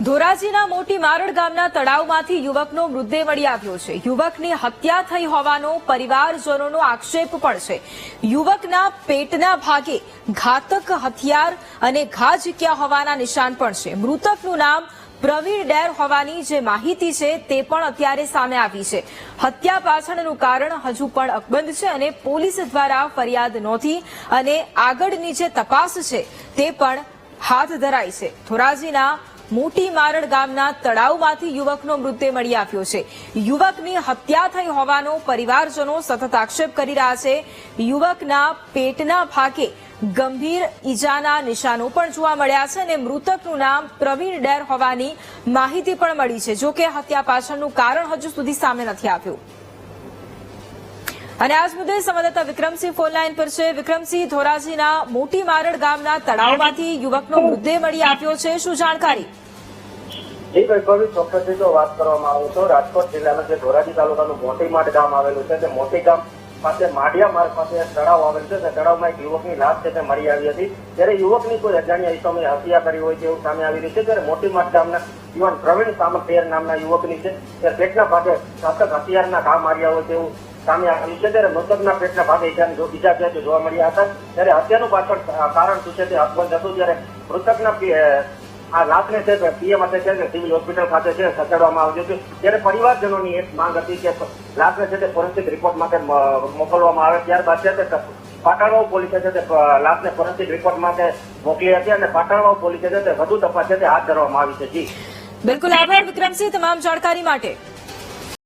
ધોરાજીના મોટી મારડ ગામના તળાવમાંથી યુવકનો મૃતદેહ મળી આવ્યો છે। યુવકની હત્યા થઈ હોવાનો પરિવારજનોનો આક્ષેપ પણ છે। યુવકના પેટના ભાગે ઘાતક હથિયાર અને ઘા ઝીક્યા હોવાના નિશાન પણ છે। મૃતકનું નામ પ્રવીણ ડેર હોવાની જે માહિતી છે તે પણ અત્યારે સામે આવી છે। હત્યા પાછળનું કારણ હજુ પણ અકબંધ છે અને પોલીસ દ્વારા ફરિયાદ નોંધી અને આગળની જે તપાસ છે તે પણ હાથ ધરાઈ છે। ધોરાજીના મોટી મારડ ગામના તળાવમાંથી યુવકનો મૃતદેહ મળી આવ્યો છે। યુવકની હત્યા થઈ હોવાનો પરિવારજનો સતત આક્ષેપ કરી રહ્યા છે। યુવકના પેટના ભાગે ગંભીર ઈજાના નિશાનો પણ જોવા મળ્યા છે અને મૃતકનું નામ પ્રવીણ ડેર હોવાની માહિતી પણ મળી છે। જો કે હત્યા પાછળનું કારણ હજુ સુધી સામે નથી આવ્યું। અને આજ મુદ્દે સંવાદદાતા વિક્રમસિંહ ફોનલાઈન પર છે। વિક્રમસિંહ, ધોરાજીના મોટી મારડ ગામના તળાવમાંથી યુવકનો મૃતદેહ મળી આવ્યો છે, શું જાણકારી? જી ભાઈ, ચોક્કસથી જો વાત કરવામાં આવે તો રાજકોટ જિલ્લાના જે ધોરાજી તાલુકાનું મોટી માડ ગામ આવેલું છે તે મોટી ગામ પાસે માઢિયા માર્ગ પાસે એક તળાવ આવેલું છે। તે તળાવમાં એક યુવકની લાશ છે તે મળી આવી હતી। ત્યારે યુવકની કોઈ અજાણ્યા ઇસમે હત્યા કરી હોય તેવું સામે આવી રહ્યું છે। ત્યારે મોટી માડ ગામના યુવાન પ્રવીણ સામખેર નામના યુવકની છે તે પેટના ભાગે ઘાતક હથિયારના ઘા માર્યા હોય તેવું સામે આવ્યું છે। ત્યારે મૃતકના પેટના ભાગે ઈજા છે જોવા મળ્યા હતા। ત્યારે હત્યાનું પાછળ કારણ શું છે તે અકબંધ હતું। ત્યારે મૃતકના આ લાશને છે પીએમ માટે છે સિવિલ હોસ્પિટલ ખાતે છે ખસેડવામાં આવ્યું છે। ત્યારે પરિવારજનોની એક માંગ હતી કે લાશને છે તે ફોરેન્સિક રિપોર્ટ માટે મોકલવામાં આવે। ત્યારબાદ છે તે પાટણવાવ પોલીસે છે તે લાશને ફોરેન્સિક રિપોર્ટ માટે મોકલી હતી અને પાટણવાવ પોલીસે છે તે વધુ તપાસ છે તે હાથ ધરવામાં આવી છે। જી બિલકુલ, આભાર વિક્રમસિંહ તમામ જાણકારી માટે।